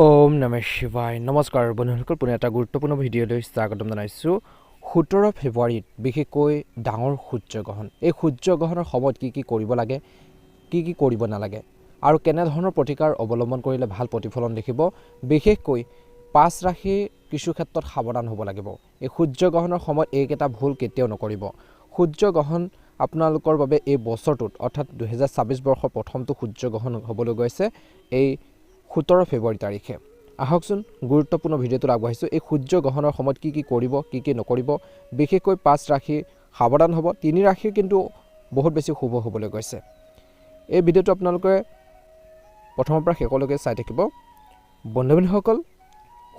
ওম নমঃ শিৱায় নমস্কাৰ বন্ধুসকল পুনে এটা গুৰুত্বপূৰ্ণ ভিডিঅ'লৈ স্বাগতম জনাইছোঁ 17 ফেব্ৰুৱাৰীত বিশেষকৈ ডাঙৰ সূৰ্যগ্ৰহণ এই সূৰ্যগ্ৰহণৰ সময়ত কি কৰিব লাগে কি কৰিব নালাগে আৰু কেনে ধৰণৰ প্ৰতিকাৰ অৱলম্বন কৰিলে ভাল প্ৰতিফলন দেখিব বিশেষকৈ পাঁচ ৰাশি কিছু ক্ষেত্ৰত সাৱধান হ'ব লাগিব এই সূৰ্যগ্ৰহণৰ সময়ত এইকেইটা ভুল কেতিয়াও নকৰিব সূৰ্যগ্ৰহণ আপোনালোকৰ বাবে এই বছৰটোত অৰ্থাৎ 2026 বৰ্ষৰ প্ৰথমটো সূৰ্যগ্ৰহণ হ'বলৈ গৈছে এই 17 ফেব্ৰুৱাৰী তাৰিখে আহকচোন গুৰুত্বপূৰ্ণ ভিডিঅ'টো আগবঢ়াইছোঁ এই সূৰ্যগ্ৰহণৰ সময়ত কি কৰিব কি নকৰিব বিশেষকৈ পাঁচ ৰাশি সাৱধান হ'ব তিনি ৰাশি কিন্তু বহুত বেছি শুভ হ'বলৈ গৈছে এই ভিডিঅ'টো আপোনালোকে প্ৰথমৰ পৰা শেষলৈকে চাই থাকিব বন্ধুসকল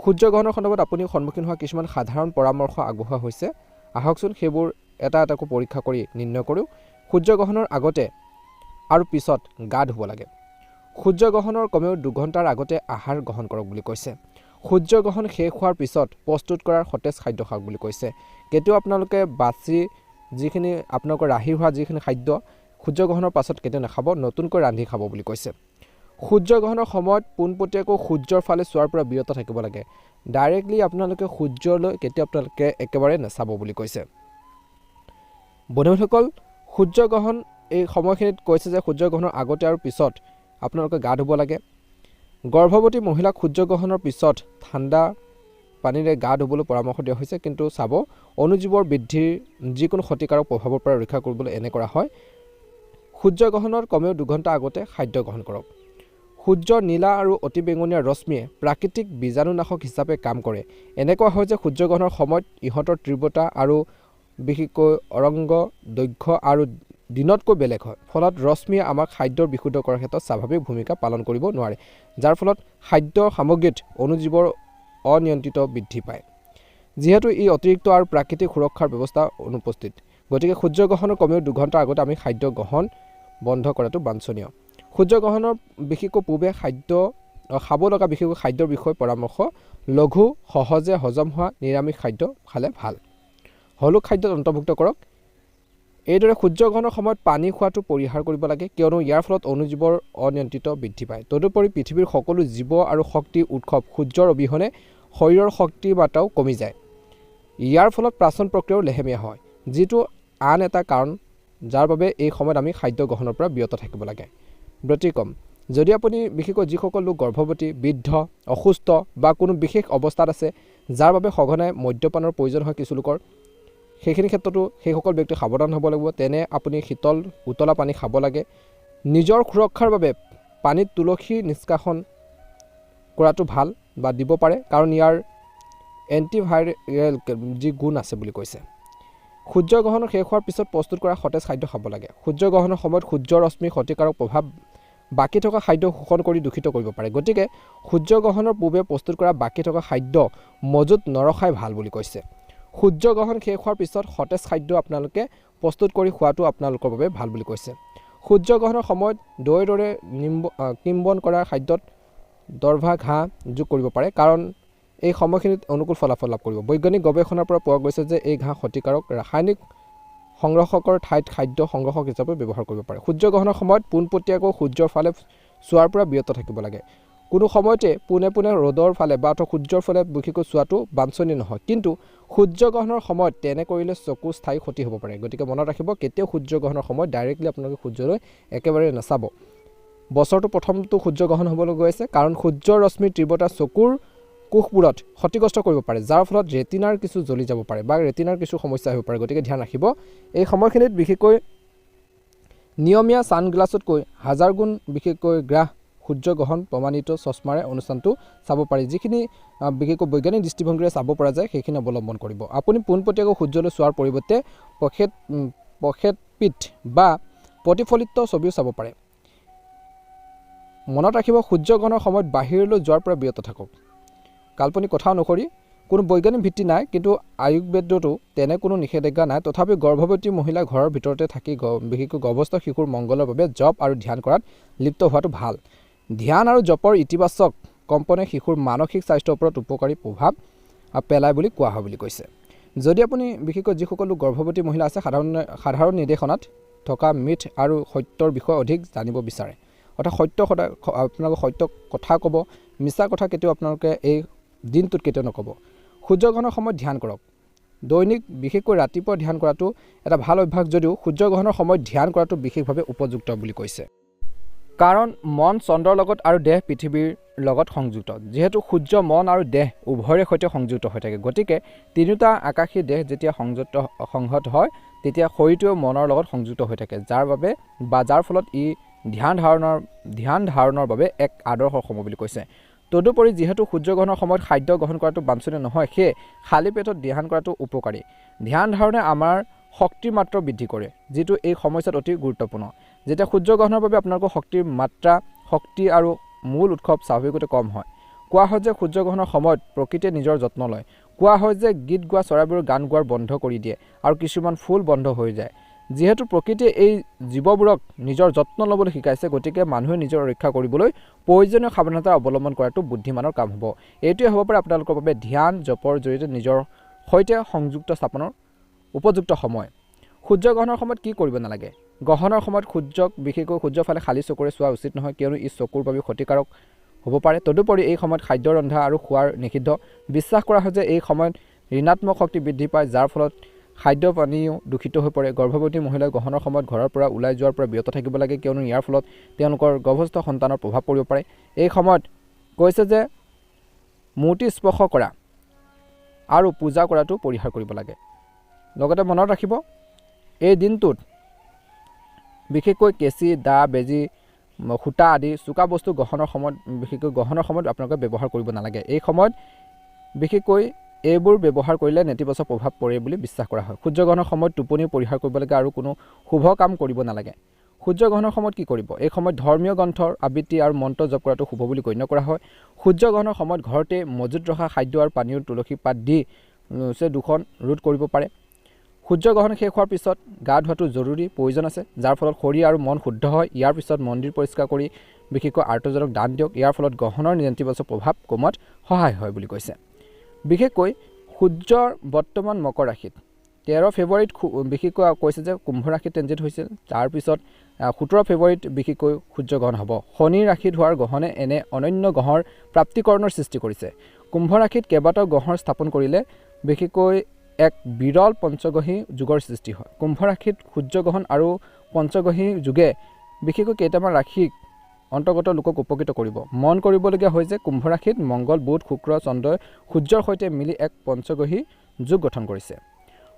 সূৰ্যগ্ৰহণৰ সন্দৰ্ভত আপুনি সন্মুখীন হোৱা কিছুমান সাধাৰণ পৰামৰ্শ আগবঢ়োৱা হৈছে আহকচোন সেইবোৰ এটা এটাকৈ পৰীক্ষা কৰি নিৰ্ণয় কৰোঁ সূৰ্যগ্ৰহণৰ আগতে আৰু পিছত গা ধুব লাগে সূৰ্যগ্ৰহণৰ কমেও 2 ঘণ্টাৰ আগতে আহাৰ গ্ৰহণ কৰক বুলি কৈছে সূৰ্যগ্ৰহণ শেষ হোৱাৰ পিছত প্ৰস্তুত কৰাৰ সতেজ খাদ্য খাওক বুলি কৈছে কেতিয়াও আপোনালোকে বাছি যিখিনি আপোনালোকৰ ৰাহি হোৱা যিখিনি খাদ্য সূৰ্যগ্ৰহণৰ পাছত কেতিয়াও নাখাব নতুনকৈ ৰান্ধি খাব বুলি কৈছে সূৰ্যগ্ৰহণৰ সময়ত পোনপটীয়াকৈ সূৰ্যৰ ফালে চোৱাৰ পৰা বিৰত থাকিব লাগে ডাইৰেক্টলি আপোনালোকে সূৰ্যলৈ কেতিয়াও আপোনালোকে একেবাৰে নাচাব বুলি কৈছে বন্ধুসকল সূৰ্যগ্ৰহণ এই সময়খিনিত কৈছে যে সূৰ্যগ্ৰহণৰ আগতে আৰু পিছত আপোনালোকে গা ধুব লাগে গৰ্ভৱতী মহিলাক সূৰ্যগ্ৰহণৰ পিছত ঠাণ্ডা পানীৰে গা ধুবলৈ পৰামৰ্শ দিয়া হৈছে কিন্তু চাব অনুজীৱৰ বৃদ্ধিৰ যিকোনো ক্ষতিকাৰক প্ৰভাৱৰ পৰা ৰক্ষা কৰিবলৈ এনে কৰা হয় সূৰ্যগ্ৰহণৰ কমেও 2 ঘণ্টা আগতে খাদ্য গ্ৰহণ কৰক সূৰ্যৰ নীলা আৰু অতি বেঙুনীয়া ৰশ্মিয়ে প্ৰাকৃতিক বীজাণুনাশক হিচাপে কাম কৰে এনেকুৱা হয় যে সূৰ্যগ্ৰহণৰ সময়ত ইহঁতৰ তীব্ৰতা আৰু বিশেষকৈ অৰংগ দৈৰ্ঘ্য আৰু দিনতকৈ বেলেগ হয় ফলত ৰশ্মিয়ে আমাক খাদ্যৰ বিশুদ্ধ কৰাৰ ক্ষেত্ৰত স্বাভাৱিক ভূমিকা পালন কৰিব নোৱাৰে যাৰ ফলত খাদ্য সামগ্ৰীত অনুজীৱৰ অনিয়ন্ত্ৰিত বৃদ্ধি পায় যেহেতু ই অতিৰিক্ত আৰু প্ৰাকৃতিক সুৰক্ষাৰ ব্যৱস্থা অনুপস্থিত গতিকে সূৰ্যগ্ৰহণৰ কমেও 2 ঘণ্টা আগতে আমি খাদ্য গ্ৰহণ বন্ধ কৰাটো বাঞ্ছনীয় সূৰ্যগ্ৰহণৰ বিশেষকৈ পূৰ্বে খাদ্য খাব লগা বিশেষকৈ খাদ্যৰ বিষয়ে পৰামৰ্শ লঘু সহজে হজম হোৱা নিৰামিষ খাদ্য খালে ভাল হলু খাদ্যত অন্তৰ্ভুক্ত কৰক এইদৰে সূৰ্যগ্ৰহণৰ সময়ত পানী খোৱাটো পৰিহাৰ কৰিব লাগে কিয়নো ইয়াৰ ফলত অনুজীৱৰ অনিয়ন্ত্ৰিত বৃদ্ধি পায় তদুপৰি পৃথিৱীৰ সকলো জীৱ আৰু শক্তি উৎসৱ সূৰ্যৰ অবিহনে শৰীৰৰ শক্তি মাত্ৰাও কমি যায় ইয়াৰ ফলত প্ৰাচন প্ৰক্ৰিয়াও লেহেমীয়া হয় যিটো আন এটা কাৰণ যাৰ বাবে এই সময়ত আমি খাদ্য গ্ৰহণৰ পৰা বিৰত থাকিব লাগে ব্যতিক্ৰম যদি আপুনি বিশেষকৈ যিসকল লোক গৰ্ভৱতী বৃদ্ধ অসুস্থ বা কোনো বিশেষ অৱস্থাত আছে যাৰ বাবে সঘনাই মদ্যপানৰ প্ৰয়োজন হয় কিছু লোকৰ সেইখিনি ক্ষেত্ৰতো সেইসকল ব্যক্তি সাৱধান হ'ব লাগিব তেনে আপুনি শীতল উতলা পানী খাব লাগে নিজৰ সুৰক্ষাৰ বাবে পানীত তুলসী নিষ্কাশন কৰাটো ভাল বা দিব পাৰে কাৰণ ইয়াৰ এন্টিভাইৰেল যি গুণ আছে বুলি কৈছে সূৰ্যগ্ৰহণ শেষ হোৱাৰ পিছত প্ৰস্তুত কৰা সতেজ খাদ্য খাব লাগে সূৰ্যগ্ৰহণৰ সময়ত সূৰ্যৰ ৰশ্মিৰ ক্ষতিকাৰক প্ৰভাৱ বাকি থকা খাদ্য শোষণ কৰি দূষিত কৰিব পাৰে গতিকে সূৰ্যগ্ৰহণৰ পূৰ্বে প্ৰস্তুত কৰা বাকি থকা খাদ্য মজুত নৰখাই ভাল বুলি কৈছে সূৰ্যগ্ৰহণ শেষ হোৱাৰ পিছত সতেজ খাদ্য আপোনালোকে প্ৰস্তুত কৰি খোৱাটো আপোনালোকৰ বাবে ভাল বুলি কৈছে সূৰ্যগ্ৰহণৰ সময়ত দৈৰ দৰে কিম্বন কৰা খাদ্যত দৰভা ঘাঁহ যোগ কৰিব পাৰে কাৰণ এই সময়খিনিত অনুকূল ফলাফল লাভ কৰিব বৈজ্ঞানিক গৱেষণাৰ পৰা পোৱা গৈছে যে এই ঘাঁহ ক্ষতিকাৰক ৰাসায়নিক সংগ্ৰহকৰ ঠাইত খাদ্য সংগ্ৰহক হিচাপে ব্যৱহাৰ কৰিব পাৰে সূৰ্যগ্ৰহণৰ সময়ত পোনপটীয়াকৈ সূৰ্যৰ ফালে চোৱাৰ পৰা বিৰত থাকিব লাগে কোনো সময়তে পোনে ৰ'দৰ ফালে বা সূৰ্যৰ ফালে বিশেষকৈ চোৱাটো বাঞ্ছনীয় নহয় কিন্তু সূৰ্যগ্ৰহণৰ সময়ত তেনে কৰিলে চকু স্থায়ী ক্ষতি হ'ব পাৰে গতিকে মনত ৰাখিব কেতিয়াও সূৰ্যগ্ৰহণৰ সময়ত ডাইৰেক্টলি আপোনালোকে সূৰ্যলৈ একেবাৰে নাচাব বছৰটো প্ৰথমটো সূৰ্যগ্ৰহণ হ'বলৈ গৈ আছে কাৰণ সূৰ্যৰ ৰশ্মিৰ তীব্ৰতা চকুৰ কোষবোৰত ক্ষতিগ্ৰস্ত কৰিব পাৰে যাৰ ফলত ৰেটিনাৰ কিছু জ্বলি যাব পাৰে বা ৰেটিনাৰ কিছু সমস্যা হ'ব পাৰে গতিকে ধ্যান ৰাখিব এই সময়খিনিত বিশেষকৈ নিয়মীয়া ছানগ্লাছতকৈ হাজাৰ গুণ বিশেষকৈ গ্ৰাহ সূৰ্যগ্ৰহণ প্ৰমাণিত চশমাৰে অনুষ্ঠানটো চাব পাৰি যিখিনি বিশেষকৈ বৈজ্ঞানিক দৃষ্টিভংগীৰে চাব পৰা যায় সেইখিনি অৱলম্বন কৰিব আপুনি পোনপটীয়াকৈ সূৰ্যলৈ চোৱাৰ পৰিৱৰ্তে প্ৰক্ষেপিত বা প্ৰতিফলিত ছবিও চাব পাৰে মনত ৰাখিব সূৰ্যগ্ৰহণৰ সময়ত বাহিৰলৈ যোৱাৰ পৰা বিৰত থাকক কাল্পনিক কথা অনুসৰি কোনো বৈজ্ঞানিক ভিত্তি নাই কিন্তু আয়ুৰ্বেদতো তেনে কোনো নিষেধাজ্ঞা নাই তথাপি গৰ্ভৱতী মহিলা ঘৰৰ ভিতৰতে থাকি বিশেষকৈ গৰ্ভস্থ শিশুৰ মংগলৰ বাবে জপ আৰু ধ্যান কৰাত লিপ্ত হোৱাটো ভাল ধ্যান আৰু জপৰ ইতিবাচক কম্পনে শিশুৰ মানসিক স্বাস্থ্যৰ ওপৰত উপকাৰী প্ৰভাৱ পেলায় বুলি কোৱা হয় বুলি কৈছে যদি আপুনি বিশেষকৈ যিসকল গৰ্ভৱতী মহিলা আছে সাধাৰণ নিৰ্দেশনাত থকা মিথ আৰু সত্যৰ বিষয়ে অধিক জানিব বিচাৰে অৰ্থাৎ সত্য সদায় আপোনালোকে সত্য কথা ক'ব, মিছা কথা কেতিয়াও আপোনালোকে এই দিনটোত কেতিয়াও নক'ব। সূৰ্যগ্ৰহণৰ সময়ত ধ্যান কৰক। দৈনিক বিশেষকৈ ৰাতিপুৱা ধ্যান কৰাটো এটা ভাল অভ্যাস যদিও সূৰ্যগ্ৰহণৰ সময়ত ধ্যান কৰাটো বিশেষভাৱে উপযুক্ত বুলি কৈছে। কাৰণ মন চন্দ্ৰৰ লগত আৰু দেহ পৃথিৱীৰ লগত সংযুক্ত। যিহেতু সূৰ্য মন আৰু দেহ উভয়ৰে সৈতে সংযুক্ত হৈ থাকে, গতিকে তিনিওটা আকাশী দেহ যেতিয়া সংহত হয় তেতিয়া শৰীৰটোৱে মনৰ লগত সংযুক্ত হৈ থাকে, যাৰ ফলত ই ধ্যান ধাৰণৰ বাবে এক আদৰ্শ সময় বুলি কৈছে। তদুপৰি যিহেতু সূৰ্যগ্ৰহণৰ সময়ত খাদ্য গ্ৰহণ কৰাটো বাঞ্ছনীয় নহয়, সেয়ে খালী পেটত ধ্যান কৰাটো উপকাৰী। ধ্যান ধাৰণে আমাৰ শক্তিৰ মাত্ৰা বৃদ্ধি কৰে, যিটো এই সময়ছোৱাত অতি গুৰুত্বপূৰ্ণ। যেতিয়া সূৰ্যগ্ৰহণৰ বাবে আপোনালোকৰ শক্তিৰ মাত্ৰা আৰু মূল উৎসৱ স্বাভাৱিকতে কম হয়। কোৱা হয় যে সূৰ্যগ্ৰহণৰ সময়ত প্ৰকৃতিয়ে নিজৰ যত্ন লয়। কোৱা হয় যে গীত গোৱা চৰাইবোৰে গান গোৱাৰ বন্ধ কৰি দিয়ে আৰু কিছুমান ফুল বন্ধ হৈ যায়। যিহেতু প্ৰকৃতিয়ে এই জীৱবোৰক নিজৰ যত্ন ল'বলৈ শিকাইছে, গতিকে মানুহে নিজৰ ৰক্ষা কৰিবলৈ প্ৰয়োজনীয় সাৱধানতা অৱলম্বন কৰাটো বুদ্ধিমানৰ কাম হ'ব। এইটোৱে হ'ব পাৰে আপোনালোকৰ বাবে ধ্যান জপৰ জৰিয়তে নিজৰ সৈতে সংযুক্ত স্থাপনৰ উপযুক্ত সময়। সূৰ্যগ্ৰহণৰ সময়ত কি কৰিব নালাগে? গ্ৰহণৰ সময়ত সূৰ্যক বিশেষকৈ সূৰ্যৰ ফালে খালী চকুৰে চোৱা উচিত নহয়, কিয়নো ই চকুৰ বাবে ক্ষতিকাৰক হ'ব পাৰে। তদুপৰি এই সময়ত খাদ্য ৰন্ধা আৰু খোৱাৰ নিষিদ্ধ। বিশ্বাস কৰা হয় যে এই সময়ত ঋণাত্মক শক্তি বৃদ্ধি পায়, যাৰ ফলত খাদ্য পানীও দূষিত হৈ পৰে। গৰ্ভৱতী মহিলাই গ্ৰহণৰ সময়ত ঘৰৰ পৰা ওলাই যোৱাৰ পৰা বিৰত থাকিব লাগে, কিয়নো ইয়াৰ ফলত তেওঁলোকৰ গৰ্ভস্থ সন্তানৰ প্ৰভাৱ পৰিব পাৰে। এই সময়ত কৈছে যে মূৰ্তি স্পৰ্শ কৰা আৰু পূজা কৰাটো পৰিহাৰ কৰিব লাগে। লগতে মনত ৰাখিব, এই দিনটোত বিশেষকৈ কেঁচি, দা, বেজী, সূতা আদি চোকা বস্তু গ্ৰহণৰ সময়ত আপোনালোকে ব্যৱহাৰ কৰিব নালাগে। এই সময়ত বিশেষকৈ এইবোৰ ব্যৱহাৰ কৰিলে নেতিবাচক প্ৰভাৱ পৰে বুলি বিশ্বাস কৰা হয়। সূৰ্যগ্ৰহণৰ সময়ত টোপনি পৰিহাৰ কৰিব লাগে আৰু কোনো শুভ কাম কৰিব নালাগে। সূৰ্যগ্ৰহণৰ সময়ত কি কৰিব? এই সময়ত ধৰ্মীয় গ্ৰন্থৰ আবৃত্তি আৰু মন্ত্ৰ জপ কৰাটো শুভ বুলি গণ্য কৰা হয়। সূৰ্যগ্ৰহণৰ সময়ত ঘৰতে মজুত ৰখা খাদ্য আৰু পানীয় তুলসী পাত দি দূষণ ৰোধ কৰিব পাৰে। সূৰ্যগ্ৰহণ শেষ হোৱাৰ পিছত গা ধোৱাটো জৰুৰী প্ৰয়োজন আছে, যাৰ ফলত শৰীৰ আৰু মন শুদ্ধ হয়। ইয়াৰ পিছত মন্দিৰ পৰিষ্কাৰ কৰি বিশেষকৈ আৰ্তজনক দান দিয়ক। ইয়াৰ ফলত গ্ৰহণৰ নেতিবাচক প্ৰভাৱ কমোৱাত সহায় হয় বুলি কৈছে। বিশেষকৈ সূৰ্যৰ বৰ্তমান মকৰ ৰাশিত 13 ফেব্ৰুৱাৰীত বিশেষকৈ কৈছে যে কুম্ভ ৰাশিত ট্ৰেনজিট হৈছিল। তাৰপিছত 17 ফেব্ৰুৱাৰীত বিশেষকৈ সূৰ্যগ্ৰহণ হ'ব। শনি ৰাশিত হোৱাৰ গ্ৰহণে এনে অনন্য গ্ৰহৰ প্ৰাপ্তিকৰণৰ সৃষ্টি কৰিছে। কুম্ভ ৰাশিত কেইবাটাও গ্ৰহৰ স্থাপন কৰিলে বিশেষকৈ এক বিৰল পঞ্চগ্ৰহী যুগৰ সৃষ্টি হয়। কুম্ভ ৰাশিত সূৰ্যগ্ৰহণ আৰু পঞ্চগ্ৰহী যুগে বিশেষকৈ কেইটামান ৰাশিক অন্তৰ্গত লোকক উপকৃত কৰিব। মন কৰিবলগীয়া হয় যে কুম্ভ ৰাশিত মংগল, বুধ, শুক্ৰ, চন্দ্ৰই সূৰ্যৰ সৈতে মিলি এক পঞ্চগ্ৰহী যুগ গঠন কৰিছে।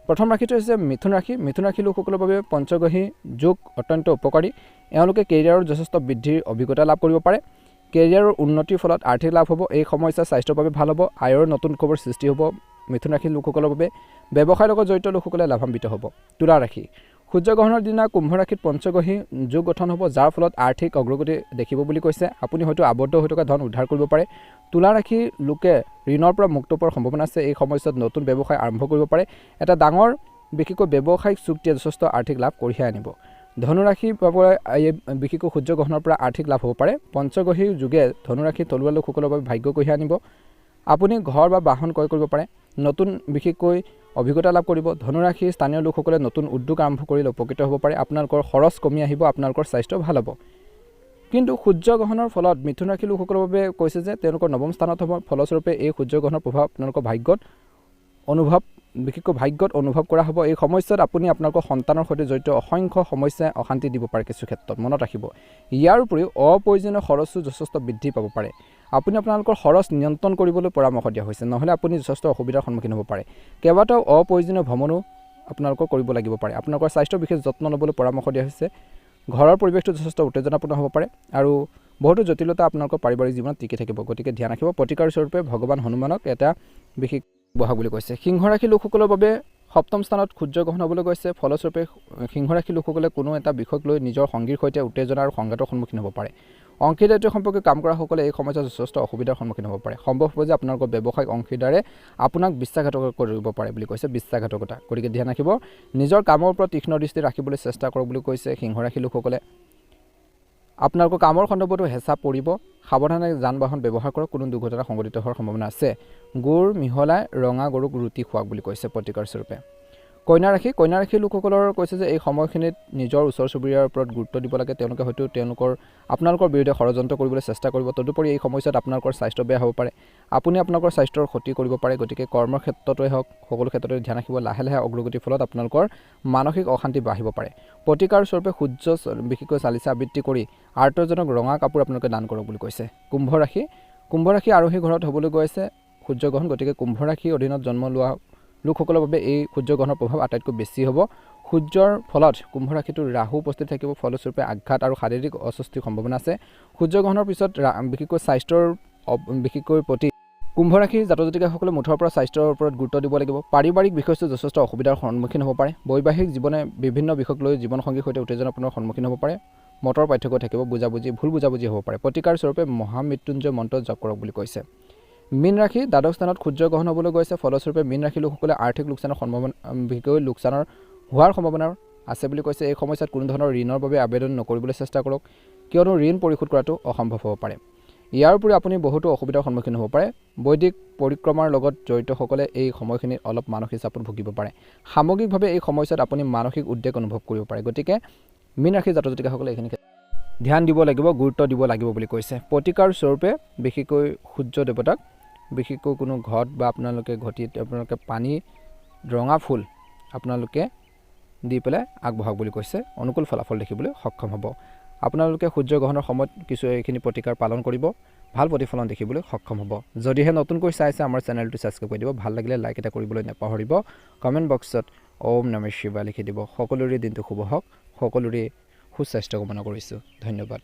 প্ৰথম ৰাশিটো হৈছে মিথুন ৰাশি। মিথুন ৰাশি লোকসকলৰ বাবে পঞ্চগ্ৰহী যুগ অত্যন্ত উপকাৰী। এওঁলোকে কেৰিয়াৰৰ যথেষ্ট বৃদ্ধিৰ অভিজ্ঞতা লাভ কৰিব পাৰে। কেৰিয়াৰৰ উন্নতিৰ ফলত আৰ্থিক লাভ হ'ব। এই সময়ছোৱা স্বাস্থ্যৰ বাবে ভাল হ'ব। আয়ৰ নতুন খবৰ সৃষ্টি হ'ব মিথুন ৰাশিৰ লোকসকলৰ বাবে। ব্যৱসায়ৰ লগত জড়িত লোকসকলে লাভান্বিত হ'ব। তুলা ৰাশি। সূৰ্যগ্ৰহণৰ দিনা কুম্ভ ৰাশিত পঞ্চগ্ৰহী যুগ গঠন হ'ব, যাৰ ফলত আৰ্থিক অগ্ৰগতি দেখিব বুলি কৈছে। আপুনি হয়তো আবদ্ধ হৈ থকা ধন উদ্ধাৰ কৰিব পাৰে। তুলা ৰাশিৰ লোকে ঋণৰ পৰা মুক্ত পোৱাৰ সম্ভাৱনা আছে। এই সময়ছোৱাত নতুন ব্যৱসায় আৰম্ভ কৰিব পাৰে। এটা ডাঙৰ বিশেষকৈ ব্যৱসায়িক চুক্তিয়ে যথেষ্ট আৰ্থিক লাভ কঢ়িয়াই আনিব। ধনুৰাশিৰ বাবে বিশেষকৈ সূৰ্যগ্ৰহণৰ পৰা আৰ্থিক লাভ হ'ব পাৰে। পঞ্চগ্ৰহীৰ যুগে ধনুৰাশিৰ থলুৱা লোকসকলৰ বাবে ভাগ্য কঢ়িয়াই আনিব। আপুনি ঘৰ বা বাহন ক্ৰয় কৰিব পাৰে। নতুন বিশেষকৈ অভিজ্ঞতা লাভ কৰিব। ধনুৰাশিৰ স্থানীয় লোকসকলে নতুন উদ্যোগ আৰম্ভ কৰিলে উপকৃত হ'ব পাৰে। আপোনালোকৰ খৰচ কমি আহিব। আপোনালোকৰ স্বাস্থ্য ভাল হ'ব। কিন্তু সূৰ্যগ্ৰহণৰ ফলত মিথুন ৰাশিৰ লোকসকলৰ বাবে কৈছে যে তেওঁলোকৰ নৱম স্থানত হ'ব। ফলস্বৰূপে এই সূৰ্যগ্ৰহণৰ প্ৰভাৱ আপোনালোকৰ বিশেষকৈ ভাগ্যত অনুভৱ কৰা হ'ব। এই সময়ছোৱাত আপুনি আপোনালোকৰ সন্তানৰ সৈতে জড়িত অসংখ্য সমস্যাই অশান্তি দিব পাৰে কিছু ক্ষেত্ৰত, মনত ৰাখিব। ইয়াৰ উপৰিও অপ্ৰয়োজনীয় খৰচো যথেষ্ট বৃদ্ধি পাব পাৰে। আপুনি আপোনালোকৰ খৰচ নিয়ন্ত্ৰণ কৰিবলৈ পৰামৰ্শ দিয়া হৈছে, নহ'লে আপুনি যথেষ্ট অসুবিধাৰ সন্মুখীন হ'ব পাৰে। কেইবাটাও অপ্ৰয়োজনীয় ভ্ৰমণো আপোনালোকৰ কৰিব লাগিব পাৰে। আপোনালোকৰ স্বাস্থ্যৰ বিশেষ যত্ন ল'বলৈ পৰামৰ্শ দিয়া হৈছে। ঘৰৰ পৰিৱেশটো যথেষ্ট উত্তেজনাপূৰ্ণ হ'ব পাৰে আৰু বহুতো জটিলতা আপোনালোকৰ পাৰিবাৰিক জীৱনত টিকি থাকিব, গতিকে ধ্যান ৰাখিব। প্ৰতিকাৰ স্বৰূপে ভগৱান হনুমানক এটা বিশেষ বহাগ বুলি কৈছে। সিংহ ৰাশিৰ লোকসকলৰ বাবে সপ্তম স্থানত সূৰ্যগ্ৰহণ হ'বলৈ গৈছে। ফলস্বৰূপে সিংহ ৰাশিৰ লোকসকলে কোনো এটা বিষয়ক লৈ নিজৰ সংগীৰ সৈতে উত্তেজনা আৰু সংঘাতৰ সন্মুখীন হ'ব পাৰে। অংশীদাৰিত্ব সম্পৰ্কে কাম কৰাসকলে এই সময়ছোৱাত যথেষ্ট অসুবিধাৰ সন্মুখীন হ'ব পাৰে। সম্ভৱ হ'ব যে আপোনালোকৰ ব্যৱসায়িক অংশীদাৰে আপোনাক বিশ্বাসঘাতকতা কৰিব পাৰে বুলি কৈছে। বিশ্বাসঘাতকতা, গতিকে ধ্যান ৰাখিব। নিজৰ কামৰ ওপৰত তীক্ষ্ণ দৃষ্টি ৰাখিবলৈ চেষ্টা কৰক বুলি কৈছে সিংহ ৰাশিৰ লোকসকলে। আপোনালোকৰ কামৰ সন্দৰ্ভতো হেঁচা পৰিব। সাৱধানে যান বাহন ব্যৱহাৰ কৰক। কোনো দুৰ্ঘটনা সংঘটিত হোৱাৰ সম্ভাৱনা আছে। গুৰ মিহলাই ৰঙা গৰুক ৰুটি খুৱাওক বুলি কৈছে প্ৰতিকাৰ স্বৰূপে। কন্যা ৰাশিৰ লোকসকলৰ কৈছে যে এই সময়খিনিত নিজৰ ওচৰ চুবুৰীয়াৰ ওপৰত গুৰুত্ব দিব লাগে। তেওঁলোকে হয়তো আপোনালোকৰ বিৰুদ্ধে ষড়যন্ত্ৰ কৰিবলৈ চেষ্টা কৰিব। তদুপৰি এই সময়ছোৱাত আপোনালোকৰ স্বাস্থ্য বেয়া হ'ব পাৰে। আপুনি আপোনালোকৰ স্বাস্থ্যৰ ক্ষতি কৰিব পাৰে। গতিকে কৰ্মৰ ক্ষেত্ৰতেই হওক, সকলো ক্ষেত্ৰতে ধ্যান ৰাখিব। লাহে লাহে অগ্ৰগতিৰ ফলত আপোনালোকৰ মানসিক অশান্তি বাঢ়িব পাৰে। প্ৰতিকাৰ স্বৰূপে সূৰ্য বিশেষকৈ চালিচা আবৃত্তি কৰি আৰ্তজনক ৰঙা কাপোৰ আপোনালোকে দান কৰক বুলি কৈছে। কুম্ভ ৰাশি আৰোহী ঘৰত হ'বলৈ গৈ আছে সূৰ্যগ্ৰহণ। গতিকে কুম্ভ ৰাশিৰ অধীনত জন্ম লোৱা লোকসকলৰ বাবে এই সূৰ্যগ্ৰহণৰ প্ৰভাৱ আটাইতকৈ বেছি হ'ব। সূৰ্যৰ ফলত কুম্ভ ৰাশিটো ৰাহু উপস্থিত থাকিব। ফলস্বৰূপে আঘাত আৰু শাৰীৰিক অস্বস্তিৰ সম্ভাৱনা আছে। সূৰ্যগ্ৰহণৰ পিছত বিশেষকৈ স্বাস্থ্যৰ প্ৰতি কুম্ভ ৰাশিৰ জাতক জাতিকাসকলে মুঠৰ পৰা স্বাস্থ্যৰ ওপৰত গুৰুত্ব দিব লাগিব। পাৰিবাৰিক বিষয়টো যথেষ্ট অসুবিধাৰ সন্মুখীন হ'ব পাৰে। বৈবাহিক জীৱনে বিভিন্ন বিষয়ক লৈ জীৱনসংগীৰ সৈতে উত্তেজনাপূৰ্ণ সন্মুখীন হ'ব পাৰে। মতৰ পাৰ্থক্য থাকিব, ভুল বুজাবুজি হ'ব পাৰে। প্ৰতিকাৰ স্বৰূপে মহামৃত্যুঞ্জয় মন্ত্ৰ জপ কৰক বুলি কৈছে। মীন ৰাশি দ্বাদশ স্থানত সূৰ্যগ্ৰহণ হ'বলৈ গৈছে। ফলস্বৰূপে মীন ৰাশিৰ লোকসকলে আৰ্থিক লোকচানৰ বিশেষকৈ লোকচানৰ হোৱাৰ সম্ভাৱনা আছে বুলি কৈছে। এই সময়ছোৱাত কোনো ধৰণৰ ঋণৰ বাবে আবেদন নকৰিবলৈ চেষ্টা কৰক, কিয়নো ঋণ পৰিশোধ কৰাটো অসম্ভৱ হ'ব পাৰে। ইয়াৰ উপৰি আপুনি বহুতো অসুবিধাৰ সন্মুখীন হ'ব পাৰে। বৈদিক পৰিক্ৰমাৰ লগত জড়িতসকলে এই সময়খিনিত অলপ মানসিক চাপত ভুগিব পাৰে। সামগ্ৰিকভাৱে এই সময়ছোৱাত আপুনি মানসিক উদ্বেগ অনুভৱ কৰিব পাৰে। গতিকে মীন ৰাশিৰ জাতক জাতিকাসকলে এইখিনি ধ্যান দিব লাগিব, গুৰুত্ব দিব লাগিব বুলি কৈছে। প্ৰতিকাৰ স্বৰূপে বিশেষকৈ সূৰ্য দেৱতাক বিশেষকৈ কোনো ঘট বা আপোনালোকে পানী ৰঙা ফুল আপোনালোকে দি পেলাই আগবঢ়াওক বুলি কৈছে। অনুকূল ফলাফল দেখিবলৈ সক্ষম হ'ব। আপোনালোকে সূৰ্যগ্ৰহণৰ সময়ত কিছু এইখিনি প্ৰতিকাৰ পালন কৰিব, ভাল প্ৰতিফলন দেখিবলৈ সক্ষম হ'ব। যদিহে নতুনকৈ চাইছে আমাৰ চেনেলটো ছাবস্ক্ৰাইব কৰি দিব। ভাল লাগিলে লাইক এটা কৰিবলৈ নাপাহৰিব। কমেণ্ট বক্সত ওম নমঃ শিৱায় লিখি দিব। সকলোৰে দিনটো শুভ হওক, সকলোৰে সুস্বাস্থ্য কামনা কৰিছোঁ। ধন্যবাদ।